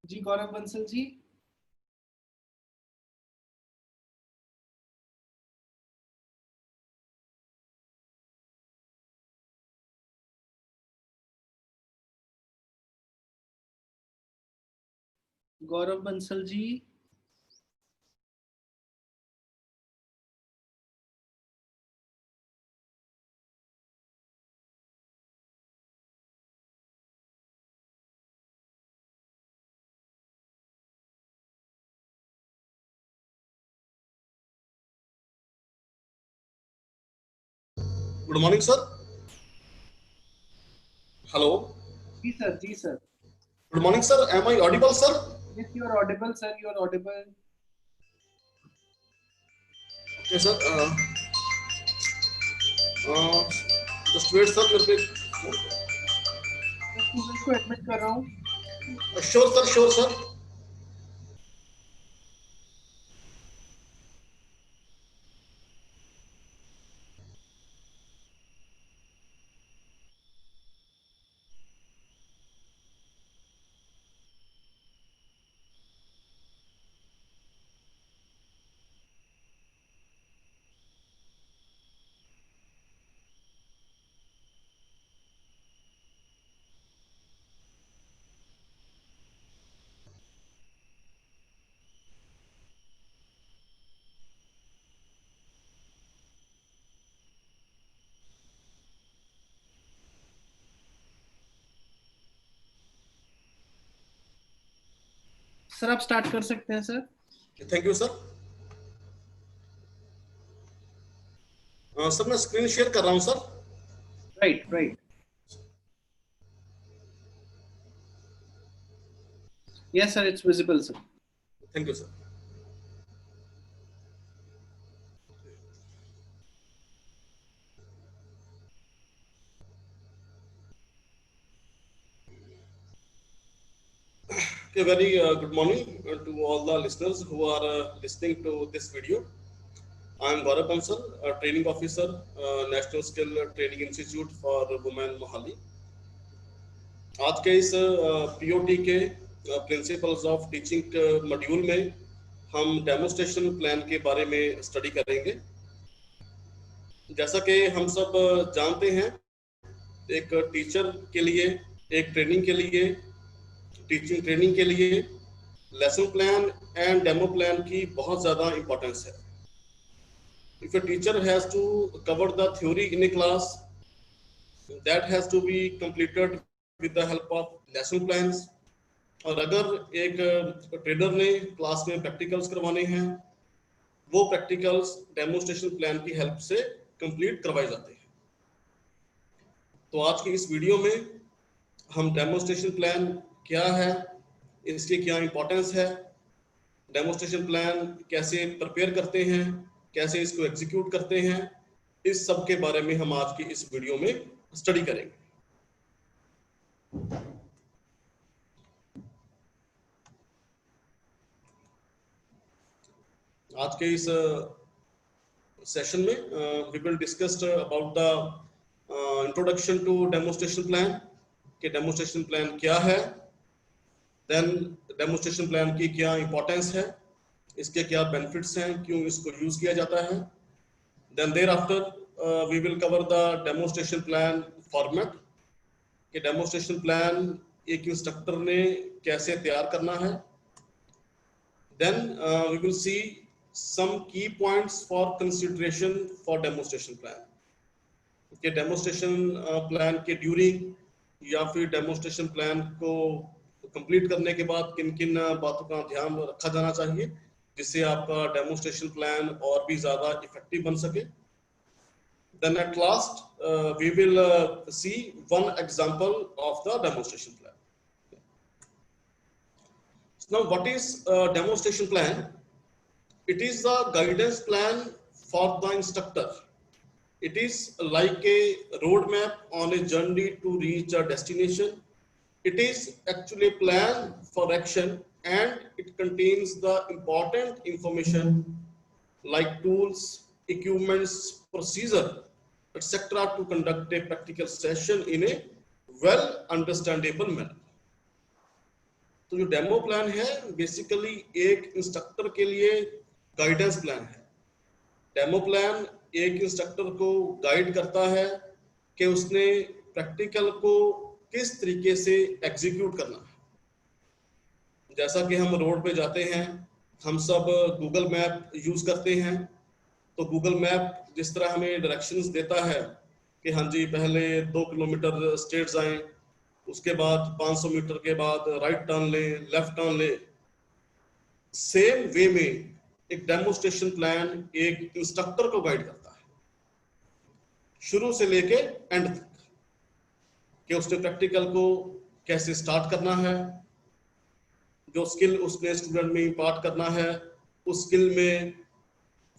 जी Gaurav Bansal ji. Gaurav Bansal ji. Good morning, sir. Hello. जी sir, जी sir. Good morning, sir. Am I audible, sir? Yes, you are audible, sir. You are audible. Okay, sir. Uh, just wait, sir. मेरे पे मैं student को admit कर रहा हूँ। sure, sir. Sure, sir. Sir आप स्टार्ट कर सकते हैं sir. Thank you, sir. Sir मैं स्क्रीन शेयर कर रहा हूँ sir. Right right. Yes sir, it's visible sir. Thank you sir. Okay, very good morning to all the listeners who are listening to this video. I am Gaurav Bansal, a training officer, National Skill Training Institute for Women Mohali. आज के इस POT के principles of teaching module में हम demonstration plan के बारे में study करेंगे। जैसा कि हम सब जानते हैं, एक टीचर के लिए, एक ट्रेनिंग के लिए, टीचिंग ट्रेनिंग के लिए lesson plan and demo plan की बहुत ज़्यादा इम्पोर्टेंस है। If a teacher has to cover the theory in a class, that has to be completed with the help of lesson plans. और अगर एक ट्रेनर ने क्लास में प्रैक्टिकल्स करवाने हैं, वो प्रैक्टिकल्स डेमोस्ट्रेशन प्लान की हेल्प से कंप्लीट करवाए जाते हैं। तो आज की इस वीडियो में हम डेमोस्ट्रेशन प्लान क्या है, इसकी क्या इंपॉर्टेंस है, डेमोस्ट्रेशन प्लान कैसे प्रिपेयर करते हैं, कैसे इसको एग्जीक्यूट करते हैं, इस सब के बारे में हम आज की इस वीडियो में स्टडी करेंगे। आज के इस सेशन में we will discuss about the introduction to demonstration plan, कि डेमोस्ट्रेशन प्लान क्या है, देन डेमोस्ट्रेशन प्लान की क्या इंपॉर्टेंस है, इसके क्या बेनिफिट्स हैं, क्यों इसको यूज किया जाता है। Then there after we will cover the demonstration plan format, कि डेमोस्ट्रेशन प्लान एक इंस्ट्रक्टर ने कैसे तैयार करना है। Then we will see some key points for consideration for demonstration plan, कि डेमोस्ट्रेशन प्लान के ड्यूरिंग या फिर डेमोस्ट्रेशन प्लान को कंप्लीट करने के बाद किन किन बातों का ध्यान रखा जाना चाहिए जिससे आपका डेमोस्ट्रेशन प्लान और भी ज़्यादा इफेक्टिव बन सके। Then at last we will see one example of the demonstration plan. So now what is demonstration plan? It is the guidance plan for the instructor. It is like a roadmap on a journey to reach a destination. It is actually a plan for action and it contains the important information like tools, equipments, procedure, etc. to conduct a practical session in a well understandable manner. तो तो जो demo plan है basically एक instructor के लिए guidance plan है। Demo plan एक instructor को गाइड करता है कि उसने प्रैक्टिकल को किस तरीके से एग्जीक्यूट करना है। जैसा कि हम रोड पे जाते हैं, हम सब गूगल मैप यूज करते हैं, तो गूगल मैप जिस तरह हमें डायरेक्शंस देता है कि हाँ जी पहले 2 किलोमीटर स्ट्रेट जाएं, उसके बाद 500 मीटर के बाद राइट टर्न लें, लेफ्ट टर्न लें, सेम वे में एक डेमोस्ट्रेशन प्लान एक इंस्ट्रक्टर को गाइड करता है शुरू से लेके एंड तक, कि उसने प्रैक्टिकल को कैसे स्टार्ट करना है, जो स्किल उसने स्टूडेंट में इम्पार्ट करना है, उस स्किल में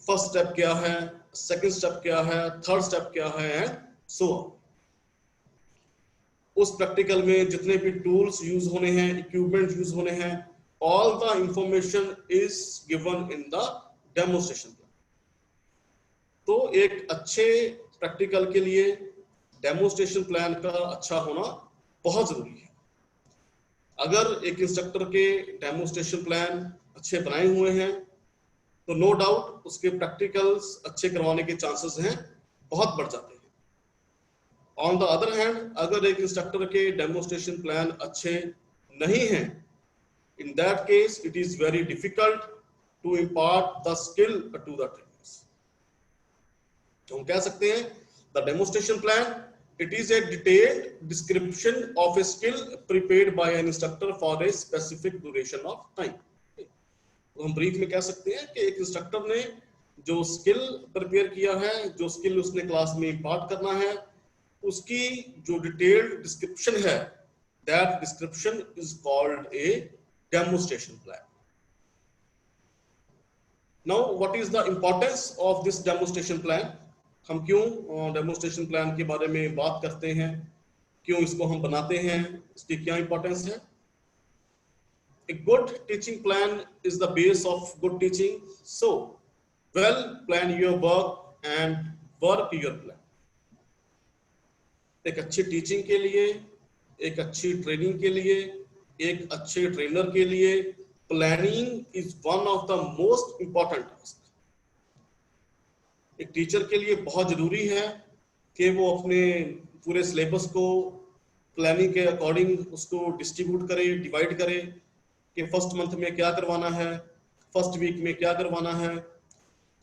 फर्स्ट स्टेप क्या है, सेकंड स्टेप क्या है, थर्ड स्टेप क्या है, एंड सो ऑन। उस प्रैक्टिकल में जितने भी टूल्स यूज होने हैं, इक्विपमेंट यूज होने हैं, all the information is given in the demonstration plan. तो एक अच्छे प्रैक्टिकल के लिए डेमोस्ट्रेशन प्लान का अच्छा होना बहुत जरूरी है। अगर एक इंस्ट्रक्टर के डेमोस्ट्रेशन प्लान अच्छे बनाए हुए हैं तो नो डाउट उसके प्रैक्टिकल्स अच्छे करवाने के चांसेस हैं बहुत बढ़ जाते हैं। ऑन द अदर हैंड, अगर एक इंस्ट्रक्टर के डेमोस्ट्रेशन प्लान अच्छे नहीं हैं, in that case it is very difficult to impart the skill to the trainers. तो हम कह सकते हैं the demonstration plan it is a detailed description of a skill prepared by an instructor for a specific duration of time। तो हम brief में कह सकते हैं कि एक इंस्ट्रक्टर ने जो स्किल प्रिपेयर किया है, जो स्किल उसने क्लास में इम्पार्ट करना है, उसकी जो डिटेल्ड डिस्क्रिप्शन है, that description is called a demonstration plan. Now what is the importance of this demonstration plan? हम क्यों डेमोस्ट्रेशन प्लान के बारे में बात करते हैं, क्यों इसको हम बनाते हैं, इसकी क्या इंपॉर्टेंस है? A good teaching plan is the base of good teaching, so well plan your work and work your plan। एक अच्छी टीचिंग के लिए, एक अच्छी ट्रेनिंग के लिए, एक अच्छे ट्रेनर के लिए planning is one of the most important task. एक टीचर के लिए बहुत जरूरी है कि वो अपने पूरे सिलेबस को प्लानिंग के अकॉर्डिंग उसको डिस्ट्रीब्यूट करे, डिवाइड करे कि फर्स्ट मंथ में क्या करवाना है, फर्स्ट वीक में क्या करवाना है,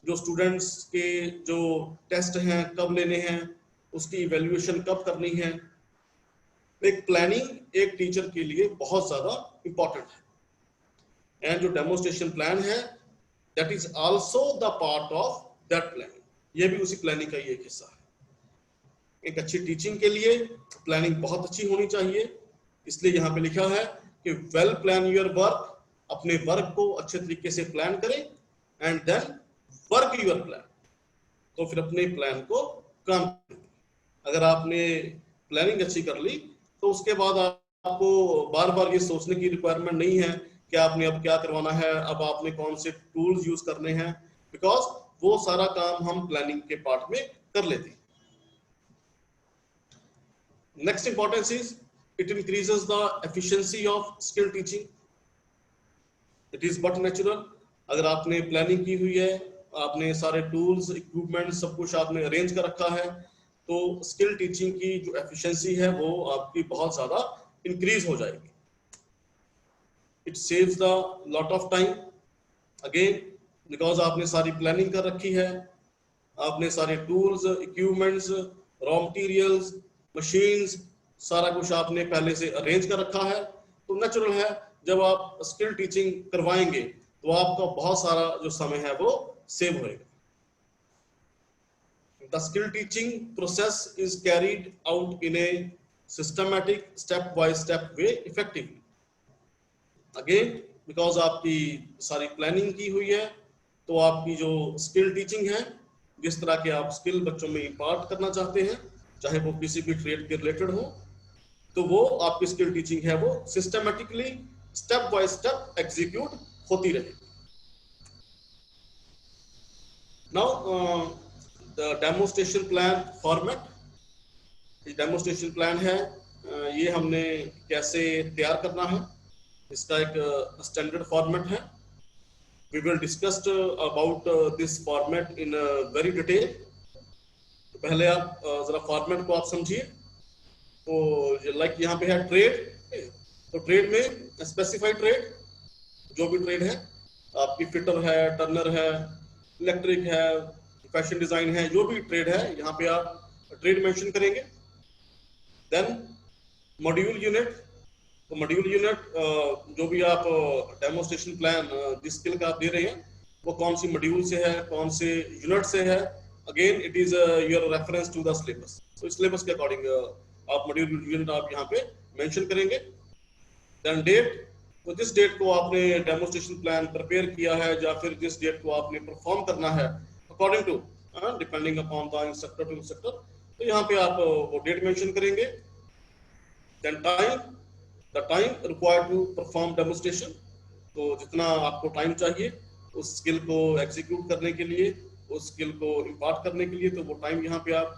जो स्टूडेंट्स के जो टेस्ट हैं कब लेने हैं, उसकी इवैल्यूएशन कब करनी है। एक प्लानिंग एक टीचर के लिए बहुत ज्यादा इंपॉर्टेंट है, एंड जो डेमोस्ट्रेशन प्लान है that is also the part of that planning. ये भी उसी प्लानिंग का ही एक हिस्सा है। एक अच्छी टीचिंग के लिए प्लानिंग बहुत अच्छी होनी चाहिए, इसलिए यहाँ पे लिखा है कि वेल प्लान योर वर्क, अपने वर्क को अच्छे तरीके से प्लान करें, and then work your plan, तो फिर अपने प्लान को काम करें। अगर आपने प्लानिंग अच्छी कर ली तो उसके बाद आपको बार बार ये सोचने की रिक्वायरमेंट नहीं है कि आपने अब क्या करवाना है, अब आपने कौन से टूल्स यूज करने हैं, बिकॉज वो सारा काम हम प्लानिंग के पार्ट में कर लेते हैं। Next importance is it increases the efficiency of skill teaching। it is but natural, अगर आपने प्लानिंग की हुई है, आपने सारे टूल्स, इक्विपमेंट सब कुछ आपने अरेंज कर रखा है, तो स्किल टीचिंग की जो एफिशिएंसी है वो आपकी बहुत ज्यादा इंक्रीज हो जाएगी। It saves the lot of time, again because आपने सारी प्लानिंग कर रखी है, आपने सारे tools, equipments, raw materials, machines, सारा कुछ आपने पहले से अरेंज कर रखा है, तो नेचुरल है जब आप स्किल टीचिंग करवाएंगे तो आपका बहुत सारा जो समय है वो सेव होएगा। The skill teaching process is carried out in A systematic step by step way effectively. Again because आपकी सारी प्लानिंग की हुई है, तो आपकी जो स्किल टीचिंग है, जिस तरह के आप स्किल बच्चों में इम्पार्ट करना चाहते हैं, चाहे वो किसी भी ट्रेड के रिलेटेड हो, तो वो आपकी स्किल टीचिंग है वो systematically step by step execute होती रहेगी। Now the demonstration plan format, ये डेमोस्ट्रेशन प्लान है, ये हमने कैसे तैयार करना है। इसका एक स्टैंडर्ड फॉर्मेट है। We will discuss about this format in very detail. तो पहले आप जरा फॉर्मेट को आप समझिए। तो लाइक यहाँ पे है ट्रेड। तो ट्रेड में स्पेसिफाइड ट्रेड, जो भी ट्रेड है, आपकी फिटर है, टर्नर है, इलेक्ट्रिक है, फैशन डिजाइन है, जो भी ट्रेड है यहाँ पे आप ट्रेड मेंशन करेंगे। Then module unit. तो मॉड्यूल यूनिट जो भी आप डेमोस्ट्रेशन प्लान जिस स्किल का आप दे रहे हैं वो कौन सी मॉड्यूल से है, कौन से यूनिट से है। Again it is your reference to the syllabus. तो इस सिलेबस के अकॉर्डिंग आप मॉड्यूल यूनिट आप यहाँ पे मेंशन करेंगे। Then date. तो जिस डेट को आपने डेमोस्ट्रेशन प्लान प्रिपेयर किया है या फिर जिस डेट को आपने परफॉर्म करना है according to depending upon the instructor to instructor, तो यहाँ पे आप वो डेट मेंशन करेंगे। Then time, the time required to perform demonstration. तो जितना आपको टाइम चाहिए उस स्किल को एग्जीक्यूट करने के लिए, उस स्किल को इम्पार्ट करने के लिए, तो वो टाइम यहाँ पे आप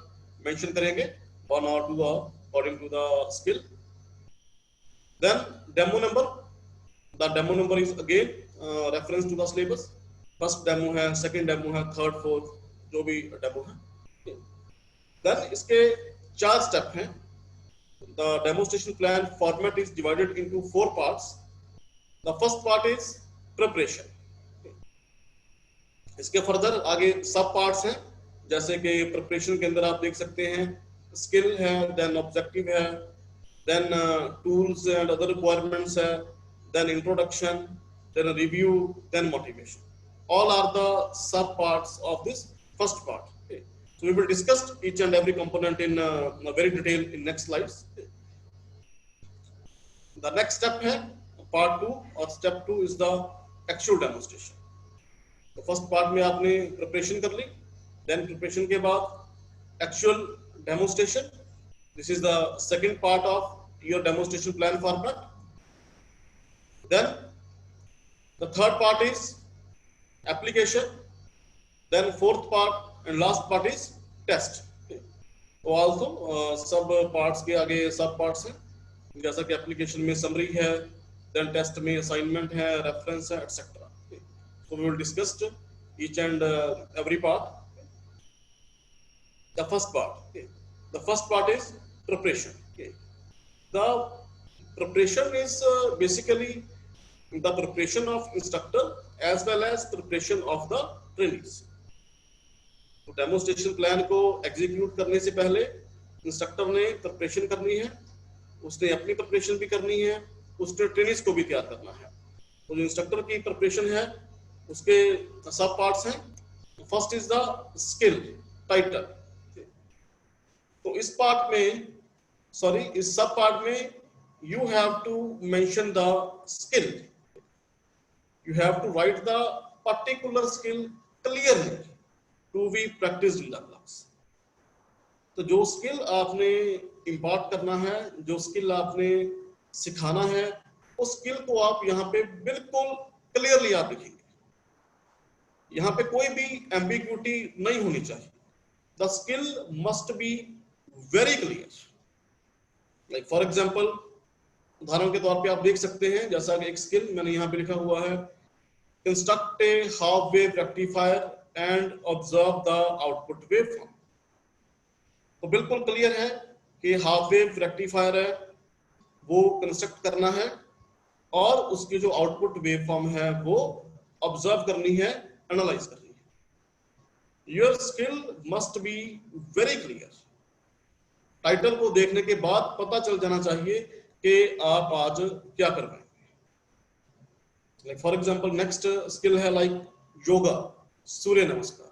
मेंशन करेंगे 1 or 2 hour according to the skill. Then demo number. The demo number is again reference to the syllabus. First demo है, सेकंड डेमो है, थर्ड, फोर्थ, जो भी डेमो है। देन इसके 4 स्टेप हैं। The demonstration plan format is divided into 4 parts. The first part is preparation. इसके further आगे सब पार्ट्स हैं, जैसे कि प्रिपरेशन के अंदर आप देख सकते हैं स्किल है, देन ऑब्जेक्टिव है, then tools and other requirements है, then introduction, then review, then motivation. All are the sub parts of this first part. Okay. So we will discuss each and every component in very detail in next slides. The next step है part 2 और step 2 is the actual demonstration. तो first part में आपने preparation कर ली, then preparation के बाद actual demonstration. This is the second part of your demonstration plan format. Then the third part is application. Then fourth part and last part is test. तो also sub parts के आगे सब parts हैं, जैसा कि application में summary है, then test में असाइनमेंट है, रेफरेंस है, etcetera. So we will discuss each and every part. The first part. Okay. The first part is preparation. Okay. The preparation is basically the preparation of instructor as well as preparation of the trainees. तो demonstration plan को execute करने से पहले instructor ने preparation करनी है, उसने अपनी प्रिपरेशन भी करनी है, उसने ट्रेनिंग्स को भी तैयार करना है. तो जो इंस्ट्रक्टर की प्रिपरेशन है उसके सब पार्ट्स हैं. First is the skill title. तो इस पार्ट में, सॉरी, इस सब पार्ट में you have to mention the skill. You have to write the particular skill clearly to be practised in the class. तो जो skill आपने impart करना है, जो स्किल आपने सिखाना है, उस स्किल को आप यहाँ पे बिल्कुल क्लियरली आप लिखेंगे. यहाँ पे कोई भी एम्बिग्यूटी नहीं होनी चाहिए. The skill must be very clear. Like for example, उदाहरण के तौर पे आप देख सकते हैं, जैसा कि एक स्किल मैंने यहाँ पे लिखा हुआ है, construct a half wave rectifier and observe the output waveform. तो बिल्कुल क्लियर है कि हाफ वेव रेक्टिफायर है वो कंस्ट्रक्ट करना है और उसकी जो आउटपुट वेवफॉर्म है वो ऑब्जर्व करनी है, एनालाइज करनी है. Your skill must be very clear. Title को देखने के बाद पता चल जाना चाहिए कि आप आज क्या कर रहे हैं. Like for example, next skill है लाइक योगा, सूर्य नमस्कार.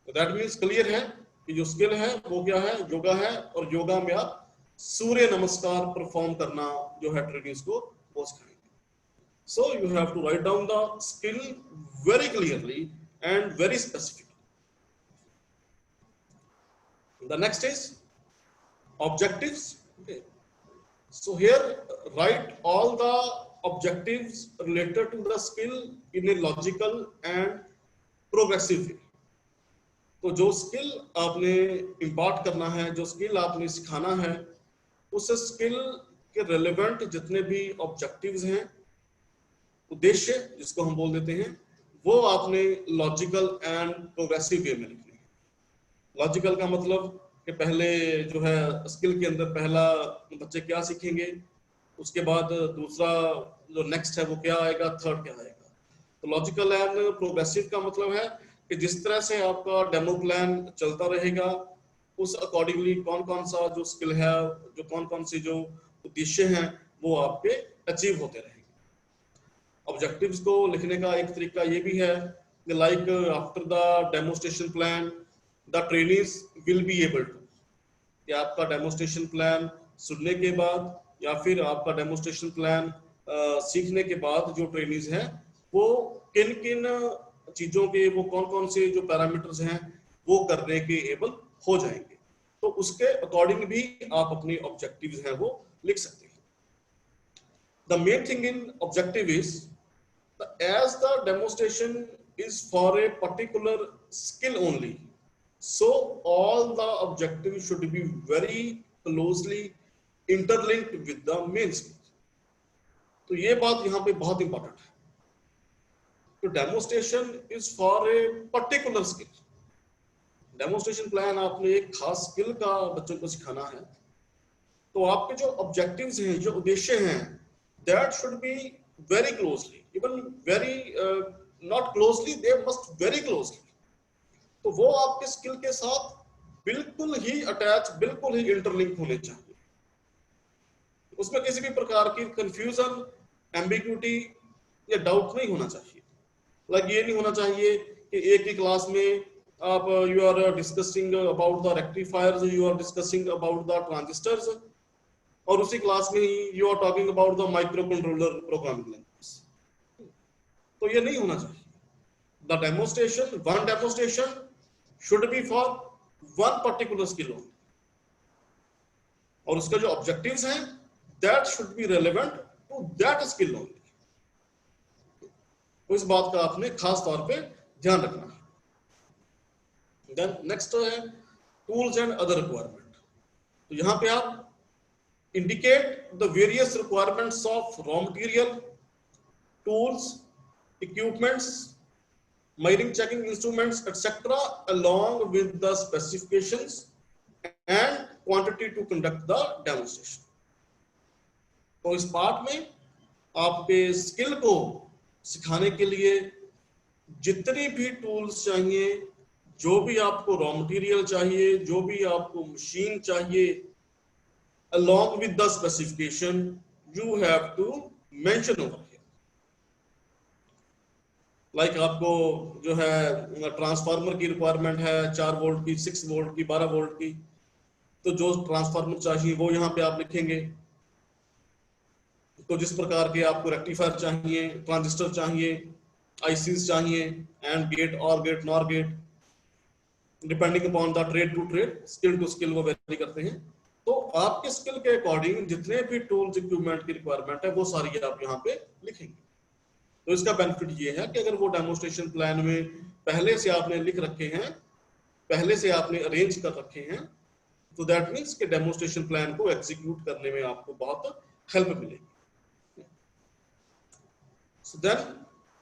तो दैट मीन्स क्लियर है कि जो स्किल है वो क्या है, योगा है, और योगा में आप सूर्य नमस्कार परफॉर्म करना जो है ट्रेनिंग्स को वो सिखाएंगे. So you have to write down the skill very clearly and very specifically. The next is objectives. Okay. So here write all the objectives related to the skill in a logical and progressive way. तो जो skill आपने impart करना है, जो skill आपने सिखाना है, उस स्किल कि रेलेवेंट जितने भी ऑब्जेक्टिव्स हैं, उद्देश्य जिसको हम बोल देते हैं, वो आपने लॉजिकल एंड प्रोग्रेसिव वे में लिखने हैं। लॉजिकल का मतलब कि पहले जो है स्किल के अंदर पहला बच्चे क्या सीखेंगे, उसके बाद दूसरा जो नेक्स्ट है वो क्या आएगा, थर्ड क्या आएगा। तो लॉजिकल एंड प्रोग्रेसिव का मतलब है कि जिस तरह से आपका डेमो प्लान चलता रहेगा, उस अकॉर्डिंगली कौन कौन सा जो स्किल है, जो कौन कौन सी जो उद्देश्य हैं, वो आपके अचीव होते रहेंगे। ऑब्जेक्टिव्स को लिखने का एक तरीका ये भी है कि like after the demonstration plan the trainees will be able to, कि आपका डेमोस्ट्रेशन प्लान सुनने के बाद या फिर आपका डेमोस्ट्रेशन प्लान सीखने के बाद जो ट्रेनीज हैं वो किन किन चीजों के, वो कौन कौन से जो पैरामीटर्स हैं वो करने के एबल हो जाएंगे। तो उसके अकॉर्डिंग भी आप अपने ऑब्जेक्टिव्स हैं वो लिख सकते हैं। The main thing in objective is as the demonstration is for a particular skill only, so all the objectives should be very closely interlinked with the main skill. तो ये बात यहाँ पे बहुत इंपॉर्टेंट है। तो demonstration is for a particular skill. Demonstration plan आपने एक खास स्किल का बच्चों को सिखाना है, तो आपके जो ऑब्जेक्टिव्स हैं, जो उद्देश्य हैं, that should B very closely, even very not closely, they must very closely. तो वो आपके स्किल के साथ बिल्कुल ही अटैच, बिल्कुल ही इंटरलिंक होने चाहिए। उसमें किसी भी प्रकार की कंफ्यूजन, एम्बिग्यूटी या डाउट नहीं होना चाहिए। लाइक ये नहीं होना चाहिए कि एक ही क्लास में आप you are discussing about the rectifiers, you are discussing about the transistors, और उसी क्लास में ही you are talking about the microcontroller programming language. तो ये नहीं होना चाहिए। The demonstration, one demonstration should be for one particular skill only, और उसका जो ऑब्जेक्टिव्स हैं that should be relevant to that skill only. तो इस बात का आपने खास तौर पे ध्यान रखना है। देन नेक्स्ट है टूल्स एंड अदर रिक्वायरमेंट। तो यहां पे आप indicate the various requirements of raw material, tools, equipments, mining checking instruments, etc., along with the specifications and quantity to conduct the demonstration. तो इस पार्ट में आपके स्किल को सिखाने के लिए जितनी भी टूल्स चाहिए, जो भी आपको रॉ मटेरियल चाहिए, जो भी आपको मशीन चाहिए, along with the specification, you have to mention over here. Like आपको जो है ट्रांसफार्मर की रिक्वायरमेंट है 4 वोल्ट की, 6 वोल्ट की, 12 वोल्ट की, तो जो ट्रांसफार्मर चाहिए वो यहाँ पे आप लिखेंगे। तो जिस प्रकार के आपको रेक्टिफायर चाहिए, ट्रांजिस्टर चाहिए, आईसीज चाहिए, and gate or gate nor gate, depending upon the trade to trade, skill to skill वो वेरी करते हैं। तो आपके स्किल के अकॉर्डिंग जितने भी टूल्स इक्विपमेंट की रिक्वायरमेंट है वो सारी आप यहाँ पे लिखेंगे। तो इसका बेनिफिट ये है कि अगर वो डेमोस्ट्रेशन प्लान में पहले से आपने लिख रखे हैं, पहले से आपने अरेंज कर रखे हैं, तो दैट मीन्स कि डेमोस्ट्रेशन प्लान को एग्जीक्यूट करने में आपको बहुत हेल्प मिलेगी। So then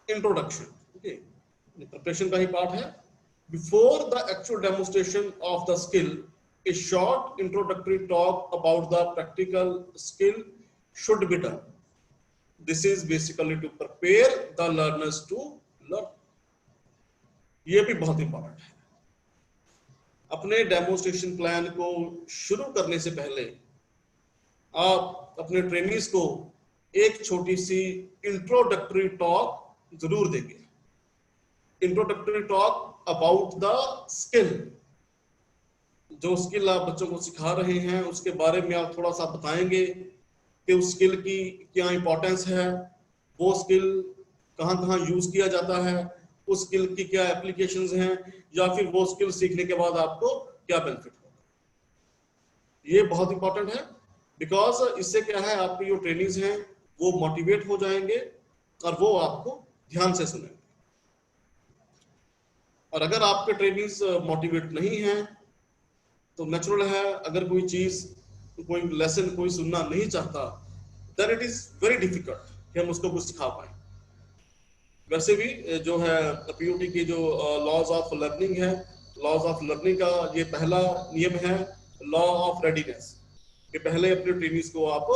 introduction, okay, preparation का ही पार्ट है। Before the actual demonstration of the skill, a short introductory talk about the practical skill should be done. This is basically to prepare the learners to learn. ये भी बहुत important है। अपने demonstration plan को शुरू करने से पहले आप अपने ट्रेनीज को एक छोटी सी इंट्रोडक्टरी टॉक जरूर देंगे। Introductory talk about the skill, जो स्किल आप बच्चों को सिखा रहे हैं उसके बारे में आप थोड़ा सा बताएंगे कि उस स्किल की क्या इंपॉर्टेंस है, वो स्किल कहाँ कहाँ यूज किया जाता है, उस स्किल की क्या एप्लीकेशंस हैं, या फिर वो स्किल सीखने के बाद आपको क्या बेनिफिट होगा। ये बहुत इंपॉर्टेंट है, बिकॉज इससे क्या है, आपके जो ट्रेनिंग्स हैं वो मोटिवेट हो जाएंगे और वो आपको ध्यान से सुनेंगे। और अगर आपके ट्रेनिंग्स मोटिवेट नहीं है तो नेचुरल है, अगर कोई चीज कोई लेसन कोई सुनना नहीं चाहता, then it is very difficult कि हम उसको कुछ सिखा पाए। वैसे भी जो है पीयूटी की जो लॉज ऑफ लर्निंग है, लॉज ऑफ लर्निंग का ये पहला नियम है लॉ ऑफ रेडीनेस, कि पहले अपने ट्रेनिंग्स को आप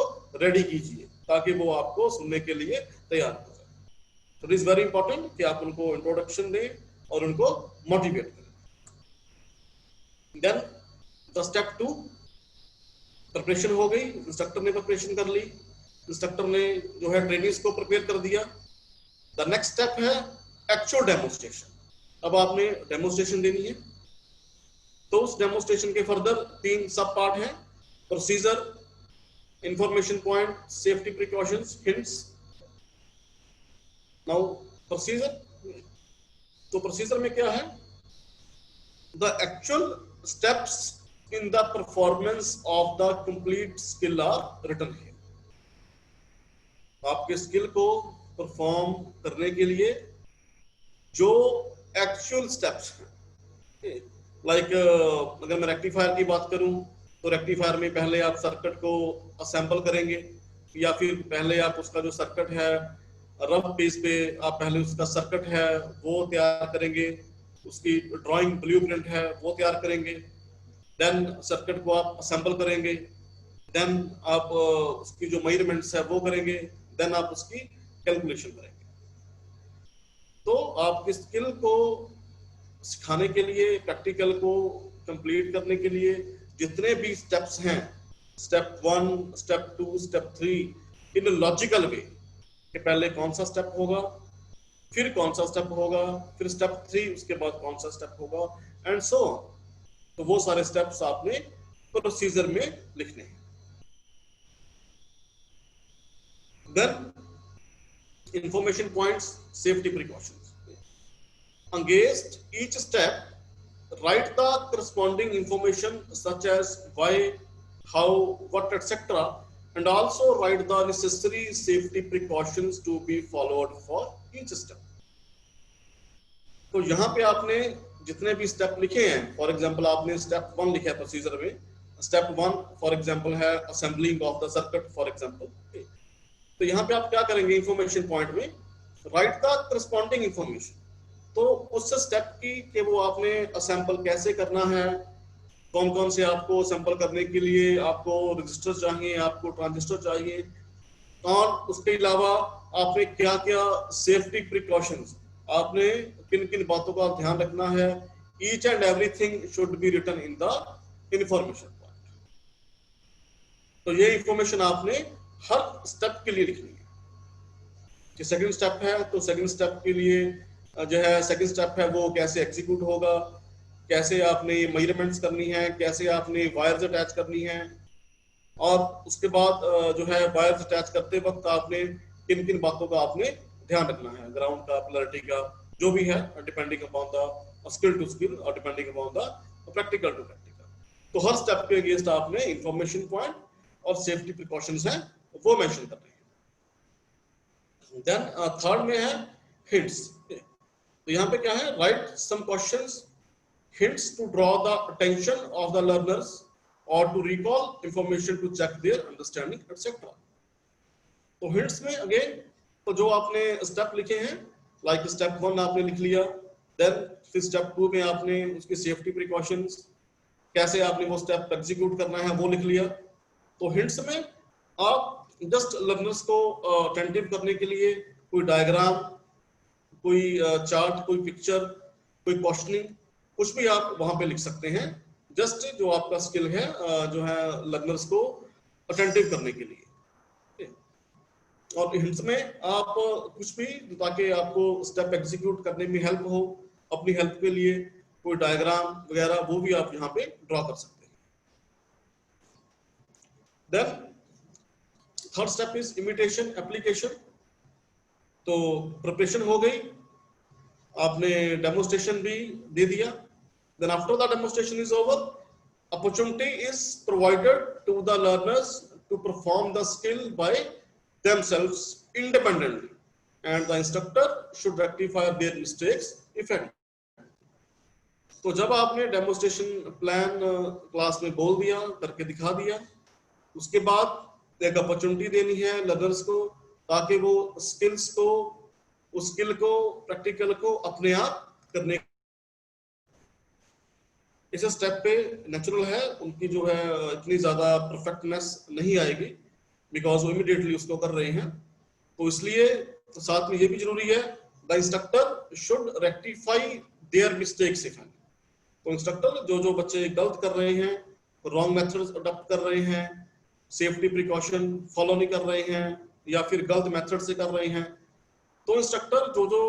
रेडी कीजिए ताकि वो आपको सुनने के लिए तैयार हो जाए। तो इट इज वेरी इंपॉर्टेंट कि आप उनको इंट्रोडक्शन दें और उनको मोटिवेट करें। देन द स्टेप 2, प्रिपरेशन हो गई, इंस्ट्रक्टर ने प्रिपरेशन कर ली, इंस्ट्रक्टर ने जो है ट्रेनिंग्स को प्रिपेयर कर दिया। द नेक्स्ट स्टेप है एक्चुअल डेमोन्स्ट्रेशन। अब आपने डेमोन्स्ट्रेशन देनी है, तो उस डेमोन्स्ट्रेशन के फर्दर 3 सब पार्ट हैं, procedure, information point, safety precautions, hints. Now procedure, तो प्रोसीजर में क्या है, the actual steps in the performance of the complete skill are written here. आपके स्किल को परफॉर्म करने के लिए जो एक्चुअल स्टेप्स हैं, लाइक अगर मैं रेक्टिफायर की बात करूं तो रेक्टिफायर में पहले आप सर्किट को असेंबल करेंगे, या फिर पहले आप उसका जो सर्किट है रफ पेज पे आप पहले उसका सर्किट है वो तैयार करेंगे, उसकी ड्राइंग ब्लूप्रिंट है वो तैयार करेंगे, देन सर्किट को आप असेंबल करेंगे, देन आप उसकी जो मेजरमेंट्स है वो करेंगे, देन आप उसकी कैलकुलेशन करेंगे। तो आपकी स्किल को सिखाने के लिए, प्रैक्टिकल को कंप्लीट करने के लिए जितने भी स्टेप्स हैं, स्टेप 1, स्टेप 2, स्टेप 3, इन लॉजिकल वे कि पहले कौन सा स्टेप होगा, फिर कौन सा स्टेप होगा, फिर स्टेप 3, उसके बाद कौन सा स्टेप होगा, एंड सो ऑन। तो वो सारे स्टेप्स आपने प्रोसीजर में लिखने हैं। Then information points, safety precautions. Against each step, write the corresponding information such as why, how, what, etc. and also write the necessary safety precautions to be followed for each step. तो यहाँ पे आपने जितने भी step लिखे हैं, for example आपने step 1 लिखा है प्रोसीजर में, स्टेप 1 फॉर एग्जांपल है assembling of the circuit for example. तो यहाँ पे आप क्या करेंगे, इंफॉर्मेशन पॉइंट में राइट द करस्पॉन्डिंग इंफॉर्मेशन, तो उस स्टेप की कि वो आपने असेंबल कैसे करना है, कौन कौन से आपको असेंबल करने के लिए आपको रजिस्टर चाहिए, आपको ट्रांजिस्टर चाहिए, और उसके अलावा आपने क्या क्या सेफ्टी प्रिकॉशंस, आपने किन किन बातों का ध्यान रखना है। Each and everything should be written in the information point. तो ये इंफॉर्मेशन आपने हर स्टेप के लिए लिखनी है। कि सेकंड स्टेप है तो सेकंड स्टेप के लिए जो है सेकंड स्टेप है वो कैसे एग्जीक्यूट होगा, कैसे आपने मेजरमेंट्स करनी है, कैसे आपने वायर्स अटैच करनी है, और उसके बाद जो है वायर्स अटैच करते वक्त आपने किन किन बातों का आपने ध्यान रखना है, ग्राउंड का, पोलैरिटी का, जो भी है, depending upon the skill to skill और depending upon the practical to practical. तो हर स्टेप के अगेंस्ट आपने इंफॉर्मेशन पॉइंट और सेफ्टी प्रिकॉशंस हैं वो मेंशन कर रहे हैं। देन थर्ड में है हिंट्स। तो यहाँ पे क्या है, write some questions, hints to draw the attention of the learners or to recall information to check their understanding etc. तो hints में अगेन तो जो आपने स्टेप लिखे हैं, लाइक स्टेप 1 आपने लिख लिया, देन फिर स्टेप 2 में आपने उसकी सेफ्टी प्रिकॉशंस, कैसे आपने वो स्टेप एग्जीक्यूट करना है वो लिख लिया। तो हिंट्स में आप जस्ट लर्नर्स को अटेंटिव करने के लिए कोई डायग्राम, कोई चार्ट, कोई पिक्चर, कोई क्वेश्चनिंग, कुछ भी आप वहां पे लिख सकते हैं, जस्ट जो आपका स्किल है जो है लर्नर्स को अटेंटिव करने के लिए। और हिंट्स में आप कुछ भी ताकि आपको स्टेप एग्जीक्यूट करने में हेल्प हो, अपनी हेल्प के लिए कोई डायग्राम वगैरह वो भी आप यहाँ पे ड्रॉ कर सकते हैं। Then third step is imitation application. तो प्रिपरेशन हो गई, आपने डेमोन्स्ट्रेशन भी दे दिया। Then after the demonstration is over, opportunity is provided to the learners to perform the skill by themselves independently, and the instructor should rectify their mistakes if any. तो जब आपने demonstration plan class में बोल दिया, करके दिखा दिया, उसके बाद एक अपॉर्चुनिटी देनी है लर्नर्स को, ताकि वो स्किल्स को, उस स्किल को, प्रैक्टिकल को अपने आप करने। इस स्टेप पे नेचुरल है उनकी जो है इतनी ज्यादा परफेक्टनेस नहीं आएगी, बिकॉज वो इमीडिएटली उसको कर रहे हैं। तो इसलिए साथ में ये भी जरूरी है, the instructor should rectify their mistakes if any. तो इंस्ट्रक्टर जो बच्चे गलत कर रहे हैं, रॉन्ग मेथड्स अडॉप्ट कर रहे हैं, सेफ्टी प्रिकॉशन फॉलो नहीं कर रहे हैं, या फिर गलत मेथड से कर रहे हैं, तो इंस्ट्रक्टर जो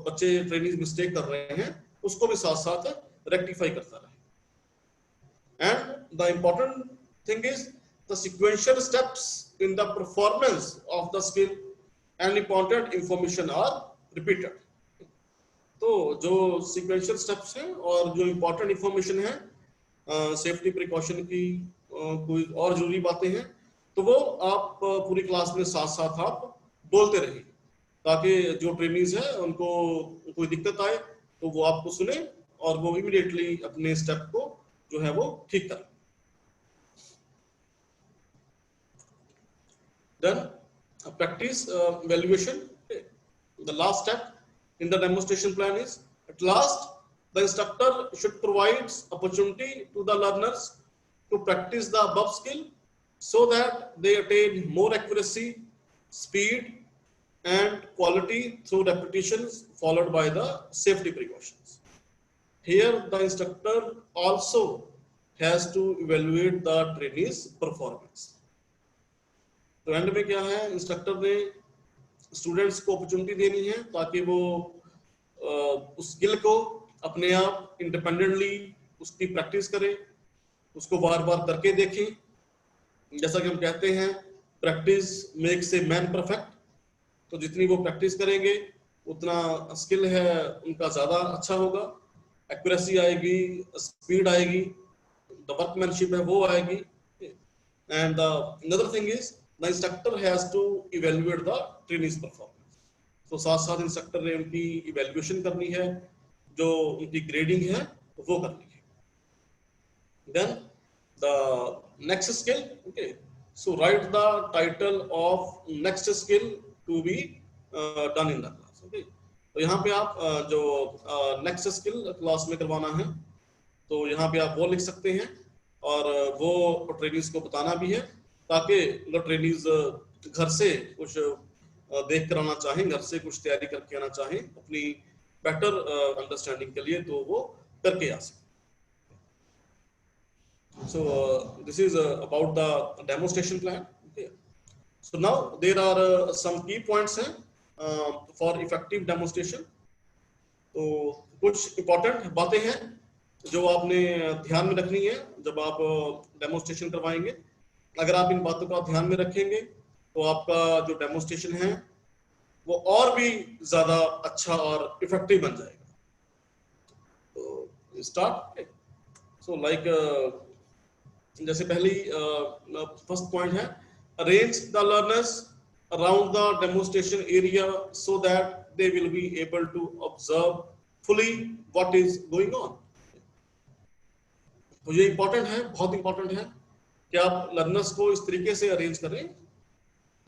बच्चे ट्रेनिंग मिस्टेक कर रहे हैं उसको भी साथ साथ रेक्टिफाई करता रहे। And the important thing is the sequential steps in the performance of the skill and important information are repeated. तो जो सीक्वेंशियल स्टेप्स हैं और जो इंपॉर्टेंट इंफॉर्मेशन है, सेफ्टी प्रिकॉशन की कोई और जरूरी बातें हैं, तो वो आप पूरी क्लास में साथ साथ आप बोलते रहिए, ताकि जो ट्रेनिंग्स है उनको कोई दिक्कत आए तो वो आपको सुने और वो इमीडिएटली अपने स्टेप को जो है वो ठीक करें। Then practice evaluation. The last step in the demonstration plan is, at last the instructor should provide opportunity to the learners to practice the above skill so that they attain more accuracy, speed and quality through repetitions followed by the safety precautions. Here the instructor also has to evaluate the trainee's performance. तो and में क्या है, instructor ने students को opportunity देनी है ताकि वो उस स्किल को अपने आप इंडिपेंडेंटली उसकी प्रैक्टिस करें, उसको बार बार करके देखें। जैसा कि हम कहते हैं, practice makes a man perfect. तो जितनी वो प्रैक्टिस करेंगे उतना स्किल है उनका ज्यादा अच्छा होगा, एक्यूरेसी आएगी, स्पीड आएगी, द वर्कमैनशिप है वो आएगी। And another thing is the instructor has to evaluate the trainee's performance. तो साथ साथ इंस्ट्रक्टर ने उनकी इवेल्युएशन करनी है, जो उनकी ग्रेडिंग है वो करनी है। Then the next skill, okay, so write the title of next skill to be done in the class, okay। तो यहाँ पे आप जो नेक्स्ट स्किल क्लास में करवाना है तो यहाँ पे आप वो लिख सकते हैं और वो ट्रेनिंग्स को बताना भी है, ताकि ट्रेनिंग्स घर से कुछ देख कर आना चाहें, घर से कुछ तैयारी करके आना चाहें अपनी बेटर अंडरस्टैंडिंग के लिए, तो वो करके आ सकें। So this is about the demonstration plan. Okay. So now there are some key points for effective demonstration. तो कुछ important बातें हैं जो आपने ध्यान में रखनी है जब आप डेमोन्स्ट्रेशन करवाएंगे। अगर आप इन बातों का ध्यान में रखेंगे तो आपका जो डेमोन्स्ट्रेशन है वो और भी ज्यादा अच्छा और इफेक्टिव बन जाएगा। तो स्टार्ट। सो लाइक जैसे पहली फर्स्ट पॉइंट है, arrange the learners around the demonstration area so that they will be able to observe fully what is going on. तो ये इंपॉर्टेंट है, बहुत इंपॉर्टेंट है कि आप लर्नर्स को इस तरीके से अरेंज करें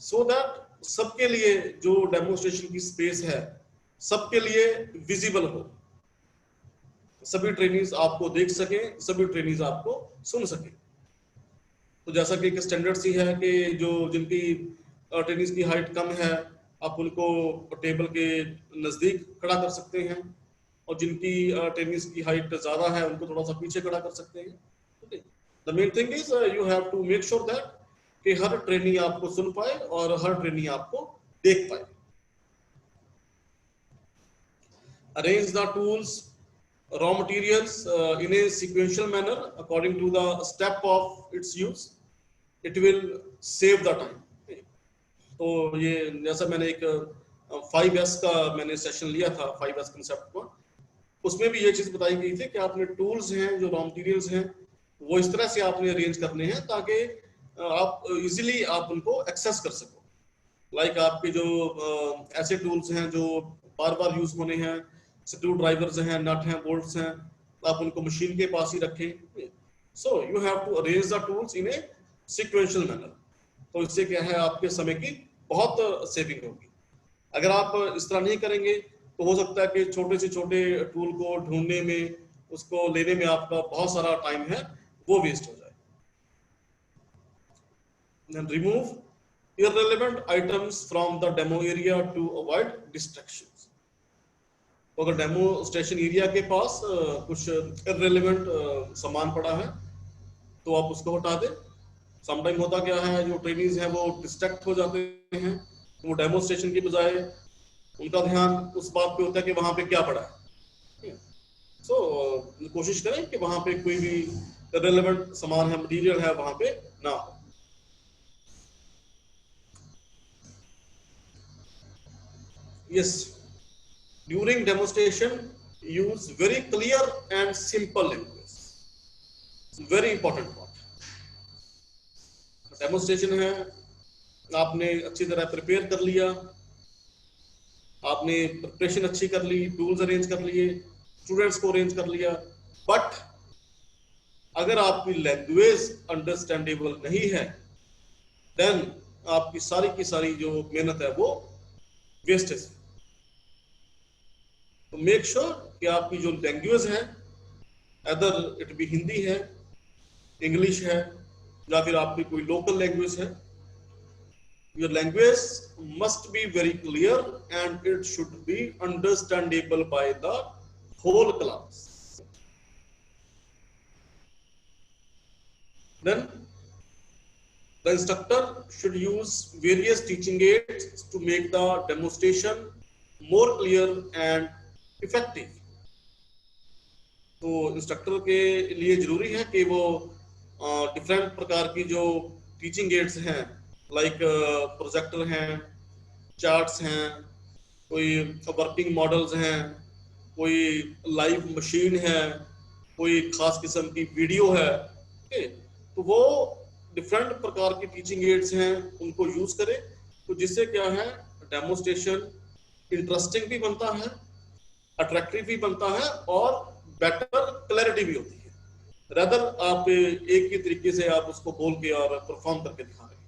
सो दैट सबके लिए जो डेमोन्स्ट्रेशन की स्पेस है सबके लिए विजिबल हो, सभी ट्रेनिंग्स आपको देख सकें, सभी ट्रेनिंग्स आपको सुन सकें। तो जैसा कि एक स्टैंडर्ड सी है कि जो जिनकी ट्रेनिंग्स की हाइट कम है आप उनको टेबल के नजदीक खड़ा कर सकते हैं, और जिनकी ट्रेनिंग्स की हाइट ज्यादा है उनको थोड़ा सा पीछे खड़ा कर सकते हैं। The main thing is you have to make sure that कि हर ट्रेनी आपको सुन पाए और हर ट्रेनी आपको देख पाए। Arrange the tools, raw materials in a sequential manner according to the step of its use. It will save the time. तो ये जैसा मैंने एक 5S का मैंने सेशन लिया था, 5S कंसेप्ट का, उसमें भी ये चीज बताई गई थी कि आपने टूल्स हैं, जो रॉ मटेरियल्स हैं, वो इस तरह से आपने अरेंज करने हैं ताकि आप इजीली आप उनको एक्सेस कर सको। लाइक आपके जो ऐसे टूल्स हैं जो बार बार यूज होने हैं, स्क्रू ड्राइवर्स हैं, नट हैं, बोल्ट्स हैं, आप उनको मशीन के पास ही रखें। So you have to arrange the tools in a sequential manner. तो इससे क्या है, आपके समय की बहुत सेविंग होगी। अगर आप इस तरह नहीं करेंगे तो हो सकता है कि छोटे से छोटे टूल को ढूंढने में, उसको लेने में आपका बहुत सारा टाइम है वो वेस्ट हो जाए। Then remove irrelevant items from the demo area to avoid distractions. तो अगर डेमोस्ट्रेशन एरिया के पास कुछ इररिलेवेंट सामान पड़ा है तो आप उसको हटा दें। समटाइम होता क्या है, जो ट्रेनिंग्स हैं वो डिस्ट्रैक्ट हो जाते हैं, वो डेमोस्ट्रेशन की बजाय उनका ध्यान उस बात पे होता है कि वहां पे क्या पड़ा है। सो कोशिश करें कि वहां पे कोई भी इररिलेवेंट सामान है, मटेरियल है, वहां पे ना हो। Yes, during demonstration, use very clear and simple language. Very important part. Demonstration है, आपने अच्छी तरह प्रिपेयर कर लिया, आपने प्रिपरेशन अच्छी कर ली, टूल्स अरेंज कर लिए, स्टूडेंट्स को अरेंज कर लिया, बट अगर आपकी लैंग्वेज अंडरस्टैंडेबल नहीं है, देन आपकी सारी की सारी जो मेहनत है वो वेस्ट है। तो मेक श्योर कि आपकी जो लैंग्वेज है, अदर इट भी हिंदी है, इंग्लिश है, या फिर आपकी कोई लोकल लैंग्वेज है, your language must be very clear and it should be understandable by the whole class. Then the instructor should use various teaching aids to make the demonstration more clear and effective. तो instructor के लिए जरूरी है कि वो different प्रकार की जो टीचिंग एड्स हैं, लाइक प्रोजेक्टर हैं, चार्ट्स हैं, कोई वर्किंग मॉडल्स हैं, कोई लाइव मशीन है, कोई खास किस्म की वीडियो है, तो वो डिफरेंट प्रकार की टीचिंग एड्स हैं, उनको यूज करें। तो जिससे क्या है, डेमोस्ट्रेशन इंटरेस्टिंग भी बनता है, अट्रैक्टिव भी बनता है और बेटर क्लैरिटी भी होती है, रादर आप एक ही तरीके से आप उसको बोल के और परफॉर्म करके दिखा रहे हैं।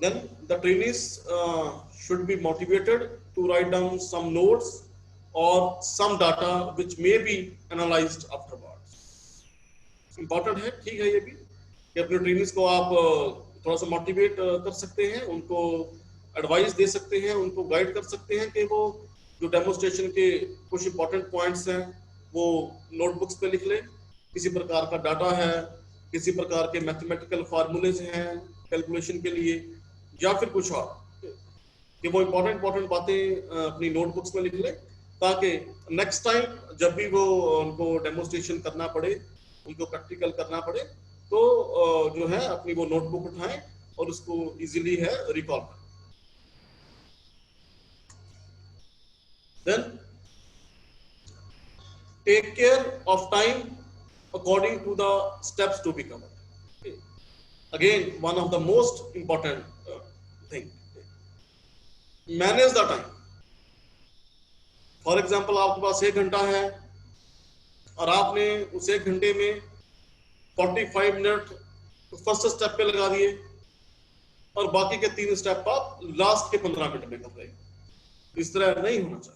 Then the trainees should be motivated to write down some notes or some data which may be analyzed afterwards. Important है, ठीक है ये भी, कि अपने ट्रेनिंग्स को आप थोड़ा सा मोटिवेट कर सकते हैं, उनको एडवाइस दे सकते हैं, उनको गाइड कर सकते हैं कि वो जो डेमोस्ट्रेशन के कुछ इंपॉर्टेंट पॉइंट्स हैं वो नोटबुक्स पे लिख लें। किसी प्रकार का डाटा है, किसी प्रकार के मैथमेटिकल फार्मूलेज हैं कैलकुलेशन के लिए, या फिर कुछ और, कि वो इंपॉर्टेंट बातें अपनी नोटबुक्स में लिख लें, ताकि नेक्स्ट टाइम जब भी वो उनको डेमोस्ट्रेशन करना पड़े, उनको प्रैक्टिकल करना पड़े, तो जो है अपनी वो नोटबुक उठाएं और उसको इजीली है रिकॉल करें। Then take care of time according to the steps to be covered. Okay. Again, one of the most important thing, manage the time. For example, आपके पास 1 घंटा है और आपने उस 1 घंटे में 45 मिनट फर्स्ट स्टेप पे लगा दिए और बाकी के 3 स्टेप आप लास्ट के 15 मिनट में कर रहे हैं। इस तरह नहीं होना चाहिए।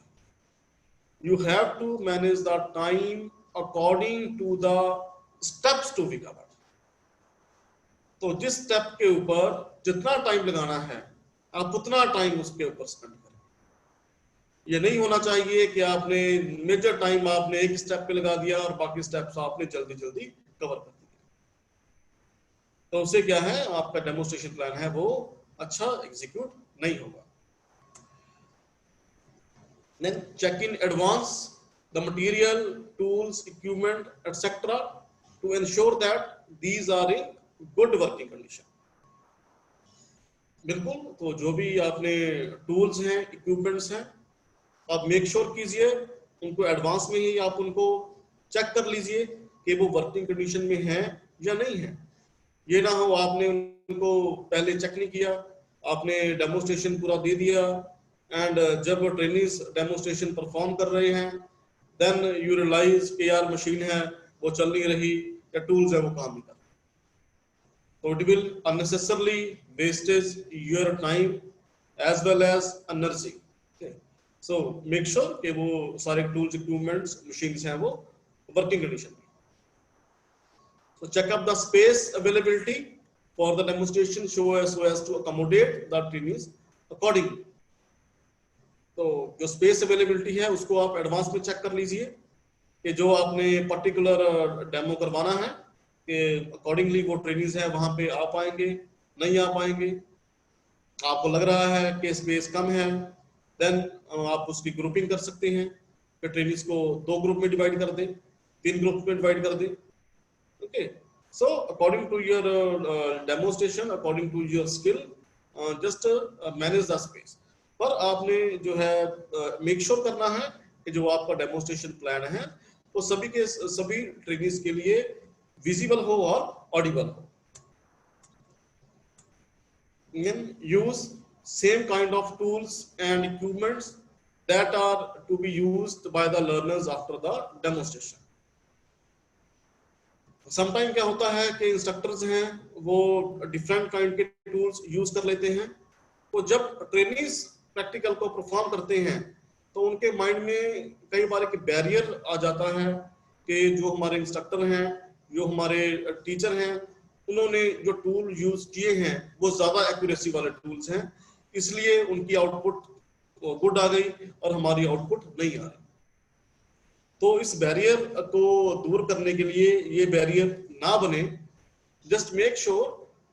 You have to manage the time according to the steps to be covered. तो जिस स्टेप के ऊपर जितना टाइम लगाना है, आप उतना टाइम उसके ऊपर स्पेंड करें। ये नहीं होना चाहिए कि आपने मेजर टाइम आपने एक स्टेप पे लगा दिया और बाकी स्टेप्स आपने जल्दी जल्दी कवर कर दिया। तो उससे क्या है, आपका डेमोस्ट्रेशन प्लान है वो अच्छा एग्जीक्यूट नहीं होगा। Then check in advance the material, tools, equipment, etc. to ensure that these are in good working condition. बिल्कुल, तो जो भी आपने टूल्स हैं, इक्विपमेंट्स हैं, आप मेक श्योर कीजिए उनको एडवांस में ही आप उनको चेक कर लीजिए कि वो वर्किंग कंडीशन में है या नहीं है। ये ना हो आपने उनको पहले चेक नहीं किया, आपने डेमोस्ट्रेशन पूरा दे दिया एंड जब ट्रेनिंग्स डेमोस्ट्रेशन परफॉर्म कर रहे हैं देन यू रियलाइज कि यार मशीन है वो चल नहीं रही या टूल्स है वो काम नहीं कर रहे। So it will unnecessarily wastage your time as well as energy. Okay. So make sure कि वो सारे tools, equipments, machines हैं वो working condition में. So check up the space availability for the demonstration so as to accommodate the trainees accordingly. तो जो space availability है उसको आप एडवांस में चेक कर लीजिए कि जो आपने पर्टिकुलर डेमो करवाना है कि अकॉर्डिंगली वो ट्रेनिंग्स है वहां पे आ पाएंगे नहीं आ पाएंगे. आपको लग रहा है कि स्पेस कम है, देन आप उसकी ग्रुपिंग कर सकते हैं कि ट्रेनिंग्स को 2 ग्रुप में डिवाइड कर दें, 3 ग्रुप में डिवाइड कर दें. Okay, so according to your demonstration, according to your skill, just manage the space. पर आपने जो है मेक श्योर करना है कि जो आपका डेमोन्स्ट्रेशन प्लान है वो सभी ट्रेनिंग्स के लिए विजिबल हो और ऑडिबल हो. Use same kind of tools and equipments that are to be used by the learners after the demonstration. Sometimes क्या होता है कि इंस्ट्रक्टर्स हैं वो डिफरेंट काइंड के टूल्स यूज कर लेते हैं. तो जब ट्रेनिंग्स प्रैक्टिकल को परफॉर्म करते हैं तो उनके माइंड में कई बार एक बैरियर आ जाता है कि जो हमारे इंस्ट्रक्टर हैं, जो हमारे टीचर हैं, उन्होंने जो टूल यूज किए हैं वो ज्यादा एक्यूरेसी वाले टूल्स हैं, इसलिए उनकी आउटपुट गुड आ गई और हमारी आउटपुट नहीं आ रही. तो इस बैरियर को दूर करने के लिए, ये बैरियर ना बने, जस्ट मेक श्योर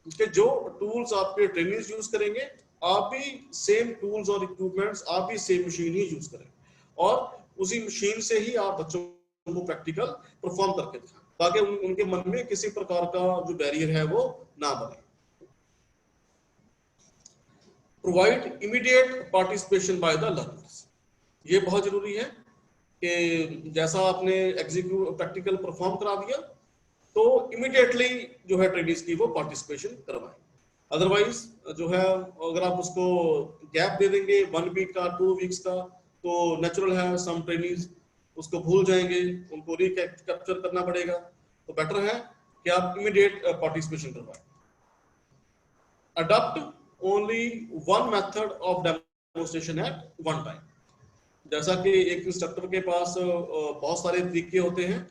कि जो टूल्स आपके ट्रेनिंग्स यूज करेंगे आप भी सेम टूल्स और इक्विपमेंट्स, आप भी सेम मशीन ही यूज करें और उसी मशीन से ही आप बच्चों को प्रैक्टिकल परफॉर्म करके दिखाएं ताकि उनके मन में किसी प्रकार का जो बैरियर है वो ना बने. Provide immediate participation by the learners. ये बहुत जरूरी है कि जैसा आपने एग्जीक्यूट प्रैक्टिकल परफॉर्म करा दिया तो इमीडिएटली जो है ट्रेनिंग्स की वो पार्टिसिपेशन करवाएं. अदरवाइज जो है अगर आप उसको गैप दे देंगे 1 वीक का, 2 वीक्स का, तो नेचुरल है सम ट्रेनिंग्स उसको भूल जाएंगे, उनको रिकैप्चर करना पड़ेगा. तो बेटर है कि आप इमीडिएट पार्टिसिपेशन करवाएं. Adopt only one method of demonstration at one time. जैसा कि एक इंस्ट्रक्टर के पास बहुत सारे तरीके होते हैं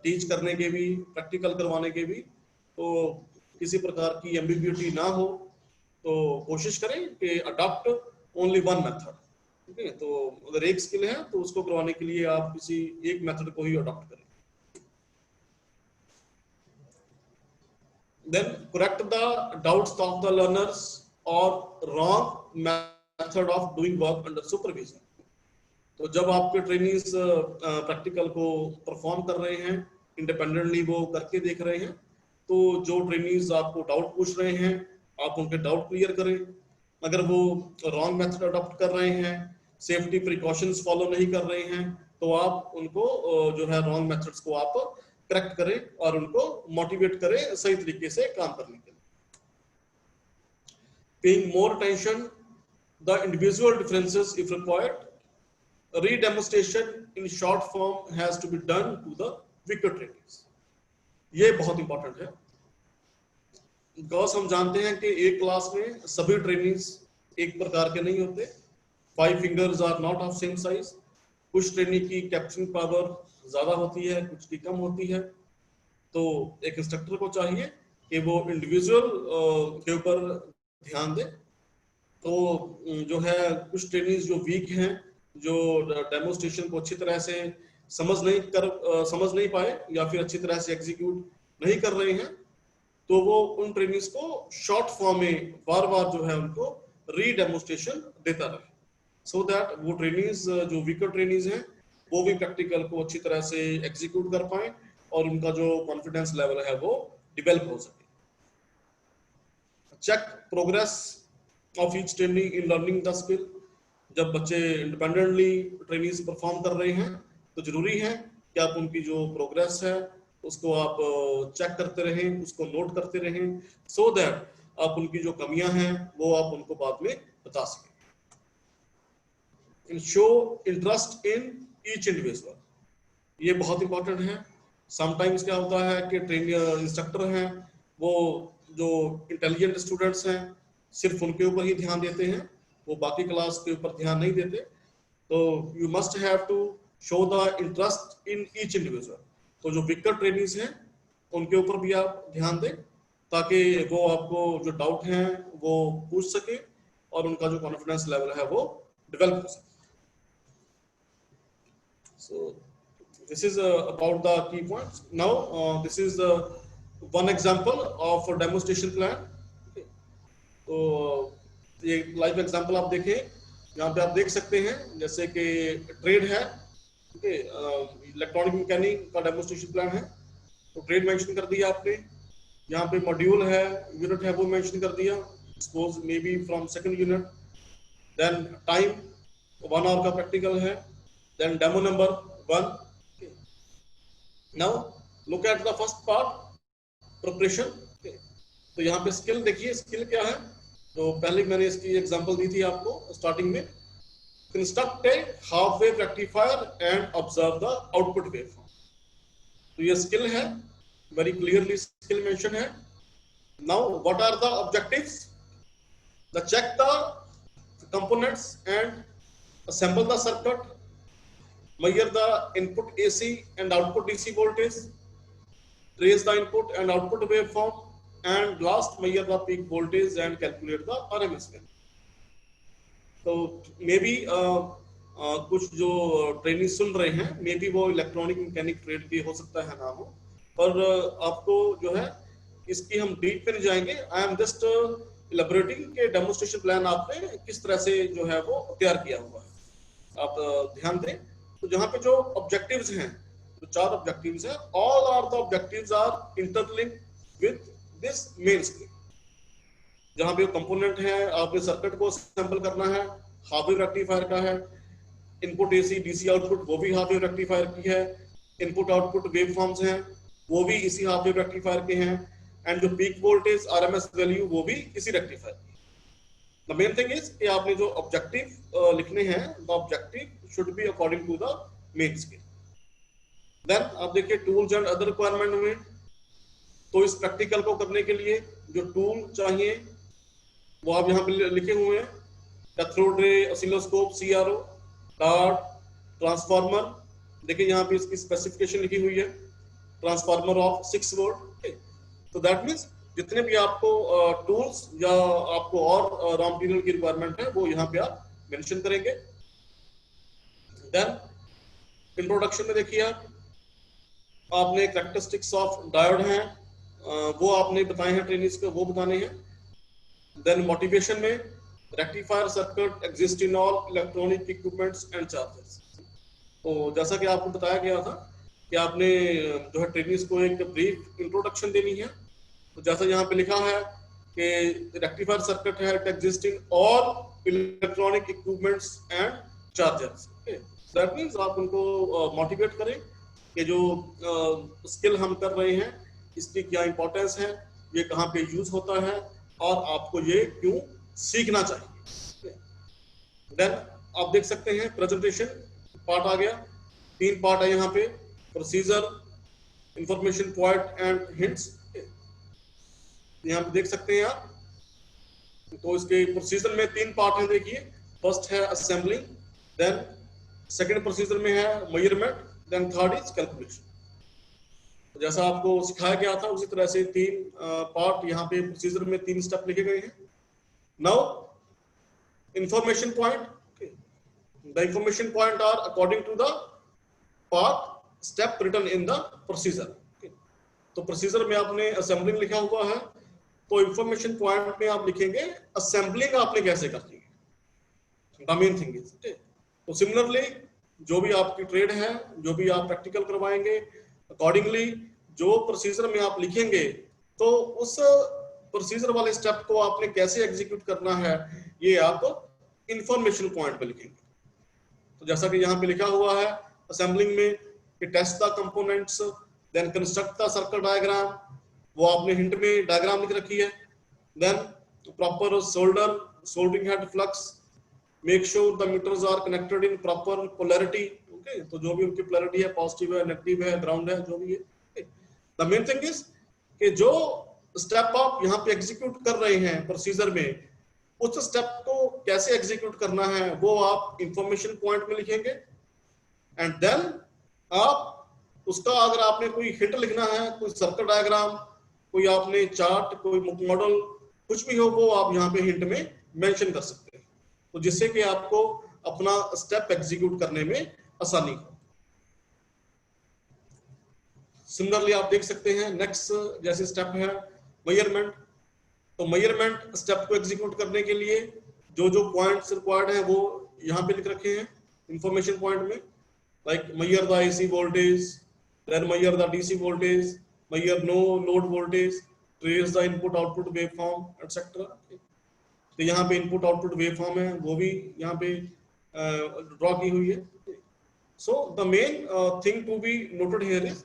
टीच करने के भी, प्रैक्टिकल करवाने के भी, तो किसी प्रकार की एम्बिग्यूटी ना हो तो कोशिश करें कि अडॉप्ट ओनली वन मेथड. ठीक है, तो अगर एक स्किल है तो उसको करवाने के लिए आप किसी एक मेथड को ही अडॉप्ट करें. Then correct the doubts of the learners or wrong method of doing work under supervision. तो जब आपके ट्रेनिंग्स प्रैक्टिकल को परफॉर्म कर रहे हैं, इंडिपेंडेंटली वो करके देख रहे हैं, तो जो ट्रेनिंग्स आपको डाउट पूछ रहे हैं आप उनके डाउट क्लियर करें. अगर वो रॉन्ग मेथड अडॉप्ट कर रहे हैं, सेफ्टी प्रिकॉशंस फॉलो नहीं कर रहे हैं, तो आप उनको जो है रॉन्ग मेथड्स को आप करेक्ट करें और उनको मोटिवेट करें सही तरीके से काम करने के लिए. Paying more attention the individual differences if required. Redemonstration in short form has to be done to the weaker trainings. ये बहुत इंपॉर्टेंट है बिकॉज हम जानते हैं कि एक क्लास में सभी ट्रेनिंग्स एक प्रकार के नहीं होते. 5 fingers are not of same size. कुछ ट्रेनिंग की कैप्चरिंग पावर ज्यादा होती है, कुछ की कम होती है. तो एक इंस्ट्रक्टर को चाहिए कि वो इंडिविजुअल के ऊपर ध्यान दे. तो जो है कुछ ट्रेनिंग्स जो वीक हैं, जो डेमोन्स्ट्रेशन को अच्छी तरह से समझ नहीं पाए या फिर अच्छी तरह से एग्जीक्यूट नहीं कर रहे हैं, तो वो उन ट्रेनिंग्स को शॉर्ट फॉर्म में बार बार जो है उनको रीडेमोन्स्ट्रेशन देता रहे, सो दैट वो ट्रेनिंग्स जो वीकर ट्रेनिंग्स हैं वो भी प्रैक्टिकल को अच्छी तरह से एग्जीक्यूट कर पाए और उनका जो कॉन्फिडेंस लेवल है वो डेवलप हो सके. Check progress of each training in learning the skill. जब बच्चे इंडिपेंडेंटली ट्रेनिंग्स परफॉर्म कर रहे हैं तो जरूरी है कि आप उनकी जो प्रोग्रेस है उसको आप चेक करते रहें, उसको नोट करते रहें, सो दैट आप उनकी जो कमियां हैं वो आप उनको बाद में बता सकें. Show interest in each individual. ये बहुत इंपॉर्टेंट है. समटाइम्स क्या होता है कि ट्रेनिंग इंस्ट्रक्टर हैं वो जो इंटेलिजेंट स्टूडेंट्स हैं सिर्फ उनके ऊपर ही ध्यान देते हैं, वो बाकी क्लास के ऊपर ध्यान नहीं देते। तो you must have to show the interest in each individual. तो जो वीकर ट्रेनिंग्स हैं उनके ऊपर भी आप ध्यान दें, ताकि वो आपको जो डाउट हैं वो पूछ सके और उनका जो कॉन्फिडेंस लेवल है वो डेवलप हो सके। So this is about the key points. Now this is one example of a demonstration plan. Okay. तो ये लाइव एग्जांपल आप देखें, यहाँ पे आप देख सकते हैं जैसे कि ट्रेड है, ओके, इलेक्ट्रॉनिक मैकेनिक का डेमोन्स्ट्रेशन प्लान है। तो ट्रेड मेंशन कर दिया आपने, यहाँ पे मॉड्यूल है, यूनिट है वो मेंशन कर दिया, suppose may be from second unit. Then time 1 hour का प्रैक्टिकल है, then demo number 1। Now look at the first part, preparation. तो यहाँ पे स्किल देखिए, स्किल क्या है। तो पहले मैंने इसकी एग्जांपल दी थी आपको स्टार्टिंग में, construct a half wave rectifier and observe the output waveform. तो ये स्किल है, वेरी क्लियरली स्किल मेंशन है। Now what are the objectives? The check the components and assemble the circuit, measure the input AC and output DC voltage, trace the input and output waveform, and last measure the peak voltage and calculate the RMS value. तो may be कुछ जो training सुन रहे हैं, may be वो electronic mechanic trade भी हो सकता है ना हो, पर आपको जो है इसकी हम डीप पे नहीं जाएंगे। आई एम जस्ट इलेबोरेटिंग के डेमोन्स्ट्रेशन प्लान आपने किस तरह से जो है वो तैयार किया हुआ है, आप ध्यान दें। तो जहाँ पे जो ऑब्जेक्टिव्स हैं, तो 4 ऑब्जेक्टिव्स हैं, all are the objectives are interlinked with this main skill. जहाँ पे कंपोनेंट है, आपने सर्किट को सैंपल करना है, हाफ वेव रेक्टिफायर का है, इनपुट एसी डीसी आउटपुट वो भी हाफ वेव रेक्टिफायर की है, इनपुट आउटपुट वेव फॉर्म्स हैं वो भी इसी हाफ वेव रेक्टिफायर के हैं, एंड जो पीक वोल्टेज आरएमएस वैल्यू वो भी इसी रेक्टिफायर की। The main thing is कि आपने जो ऑब्जेक्टिव लिखने हैं, the objective should be according to the main skill. Then आप देखिए टूल्स एंड अदर रिक्वायरमेंट में, तो इस प्रैक्टिकल को करने के लिए जो टूल चाहिए वो आप यहाँ पे लिखे हुए हैं, cathode ray, oscilloscope, CRO, dart, transformer. देखिए यहाँ पे इसकी स्पेसिफिकेशन लिखी हुई है, ट्रांसफार्मर ऑफ 6 वोल्ट। तो दैट मीन्स जितने भी आपको टूल्स या आपको और रॉ मटेरियल की रिक्वायरमेंट है वो यहाँ पे आप मेंशन करेंगे। देन इंट्रोडक्शन में देखिए आपने कैरेक्टरिस्टिक्स ऑफ डायोड हैं वो आपने बताए हैं, ट्रेनिंग्स के वो बताने हैं। देन मोटिवेशन में rectifier circuit exist in all electronic equipments and chargers. तो जैसा कि आपको बताया गया था कि आपने जो है ट्रेनिंग्स को एक ब्रीफ इंट्रोडक्शन देनी है। तो जैसा यहाँ पे लिखा है कि रेक्टिफायर सर्किट है it exist in all electronic equipments and chargers. That means आप उनको मोटिवेट करें कि जो स्किल हम कर रहे हैं इसकी क्या इंपॉर्टेंस है, ये कहाँ पे यूज होता है और आपको ये क्यों सीखना चाहिए। देन आप देख सकते हैं प्रेजेंटेशन पार्ट आ गया, 3 पार्ट है यहाँ पे, procedure, information point and hints. यहाँ पे देख सकते हैं आप, तो इसके प्रोसीजर में 3 पार्ट हैं। देखिए फर्स्ट है असेंबलिंग, देन सेकंड प्रोसीजर में है measurement, then third is calculation. तो जैसा आपको सिखाया गया था उसी तरह से 3 पार्ट यहाँ पे प्रोसीजर में 3 स्टेप लिखे गए हैं। Now information point, the information point are according to the part step written in the procedure. तो प्रोसीजर में आपने असेंबलिंग लिखा हुआ है, तो इंफॉर्मेशन पॉइंट में आप लिखेंगे असेंबलिंग आपने कैसे करनी है, द मेन थिंग इज। तो सिमिलरली जो भी आपकी ट्रेड है, जो भी आप प्रैक्टिकल करवाएंगे, अकॉर्डिंगली जो प्रोसीजर में आप लिखेंगे तो उस प्रोसीजर वाले स्टेप को आपने कैसे एग्जीक्यूट करना है ये आप इंफॉर्मेशन पॉइंट पे लिखेंगे। तो जैसा कि यहाँ पे लिखा हुआ है असेंबलिंग में कि test the components, then construct the circuit diagram, वो आपने हिंट में डायग्राम लिख रखी है। Then proper solder, soldering head flux, make sure the meters are connected in proper polarity. Okay, तो जो भी उनकी पोलैरिटी है, पॉजिटिव है, नेगेटिव है, ग्राउंड है, जो भी है। द मेन थिंग इज कि जो स्टेप आप यहाँ पे एग्जीक्यूट कर रहे हैं प्रोसीजर में, उस स्टेप को कैसे एग्जीक्यूट करना है वो आप इंफॉर्मेशन पॉइंट में लिखेंगे। एंड देन आप उसका अगर आपने कोई हिंट लिखना है, कोई सर्कल डायग्राम, कोई आपने चार्ट, कोई मॉडल, कुछ भी हो वो आप यहाँ पे हिंट में मेंशन कर सकते हैं, तो जिससे कि आपको अपना स्टेप एग्जीक्यूट करने में आसानी हो। सिमिलरली आप देख सकते हैं नेक्स्ट जैसे स्टेप है मेजरमेंट। तो मेजरमेंट स्टेप को एग्जीक्यूट करने के लिए जो जो पॉइंट्स रिक्वायर्ड हैं वो यहाँ पे लिख रखे हैं इंफॉर्मेशन पॉइंट में, like measure the AC voltage, then measure the DC voltage, measure no load voltage, trace the input output waveform, etc. तो यहाँ पे इनपुट आउटपुट वेवफॉर्म है वो भी यहाँ पे ड्रॉ की हुई है। So the main thing to be noted here is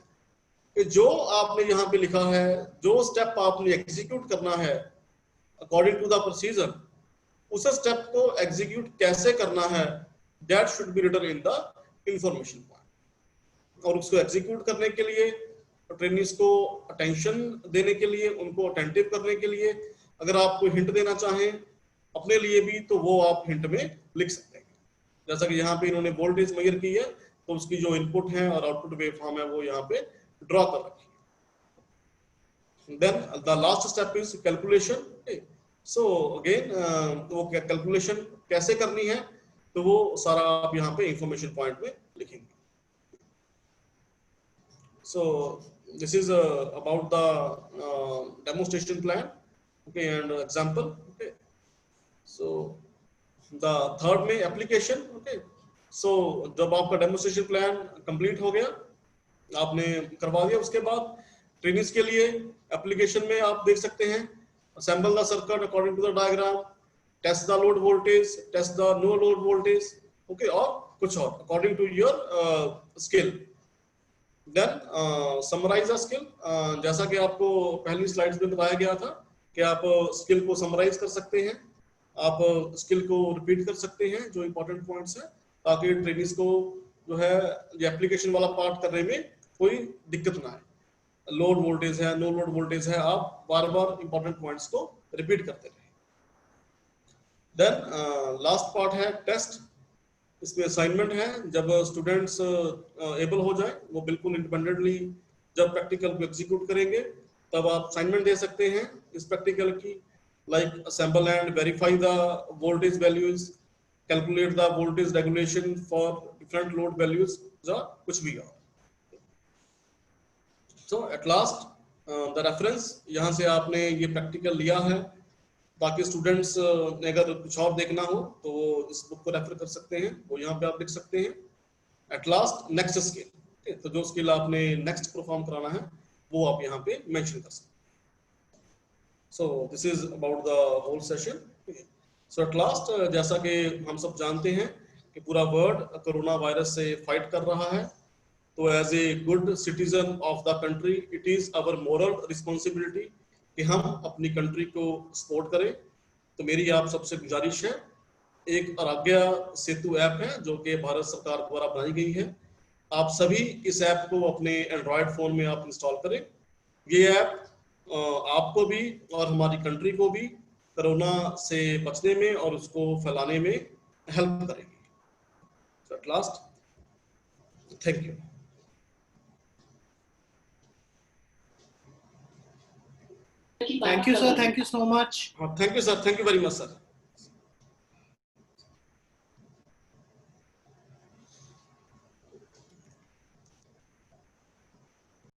कि जो आपने यहाँ पे लिखा है, जो स्टेप आपने एग्जीक्यूट करना है अकॉर्डिंग टू द प्रोसीजर, उस स्टेप को एग्जीक्यूट कैसे करना है that should be written in the information point. और उसको एग्जीक्यूट करने के लिए ट्रेनिंग्स को अटेंशन देने के लिए, उनको अटेंटिव करने के लिए अगर आप कोई हिंट देना चाहें अपने लिए भी तो वो आप हिंट में लिख सकते हैं। जैसा कि यहाँ पे इन्होंने वोल्टेज मेजर की है तो उसकी जो इनपुट है और आउटपुट वेवफॉर्म है वो यहाँ पे ड्रॉ कर रखी है। Then the last step is calculation. So again वो कैलकुलेशन कैसे करनी है तो वो सारा आप यहाँ पे इंफॉर्मेशन पॉइंट में लिखेंगे। So this is about the demonstration plan, okay, and example, okay. So the third में application, okay. So जब आपका demonstration plan complete हो गया, आपने करवा दिया, उसके बाद ट्रेनिंग्स के लिए application में आप देख सकते हैं assemble the circuit according to the diagram, test the load voltage, test the no load voltage, okay, और कुछ और according to your skill. Then summarize the skill. जैसा कि आपको पहली स्लाइड्स में बताया गया था कि आप स्किल को समराइज कर सकते हैं, आप स्किल को रिपीट कर सकते हैं जो इंपॉर्टेंट पॉइंट्स हैं, ताकि ट्रेनिंग्स को जो है ये एप्लीकेशन वाला पार्ट करने में कोई दिक्कत ना आए। लोड वोल्टेज है, नो लोड वोल्टेज है, आप बार बार इंपॉर्टेंट पॉइंट्स को रिपीट करते रहें। देन लास्ट पार्ट है टेस्ट। इसमें असाइनमेंट है, जब स्टूडेंट्स एबल हो जाए वो बिल्कुल इंडिपेंडेंटली जब प्रैक्टिकल को एग्जीक्यूट करेंगे तब आप असाइनमेंट दे सकते हैं इस प्रैक्टिकल की, like assemble and verify the voltage values, calculate the voltage regulation for different load values, या कुछ भी हो। सो एट लास्ट द रेफरेंस, यहाँ से आपने ये प्रैक्टिकल लिया है ताकि स्टूडेंट्स ने अगर कुछ और देखना हो तो वो इस बुक को रेफर कर सकते हैं, वो यहाँ पे आप लिख सकते हैं। एट लास्ट नेक्स्ट स्किल, तो जो स्किल आपने नेक्स्ट परफॉर्म कराना है वो आप यहाँ पे मेंशन कर सकते हैं। So this is about the whole session. So at last, जैसा कि हम सब जानते हैं कि पूरा वर्ल्ड कोरोना वायरस से फाइट कर रहा है, तो as a good citizen of the country it is our moral responsibility कि हम अपनी कंट्री को सपोर्ट करें। तो मेरी आप सबसे गुजारिश है, एक आरोग्य सेतु ऐप है जो कि भारत सरकार द्वारा बनाई गई है, आप सभी इस ऐप को अपने एंड्रॉयड फोन में आप इंस्टॉल करें। ये ऐप आपको भी और हमारी कंट्री को भी कोरोना से बचने में और उसको फैलाने में हेल्प करेगी। So at last, thank you. Thank you, sir. Thank you so much. Thank you, sir. Thank you very much, sir.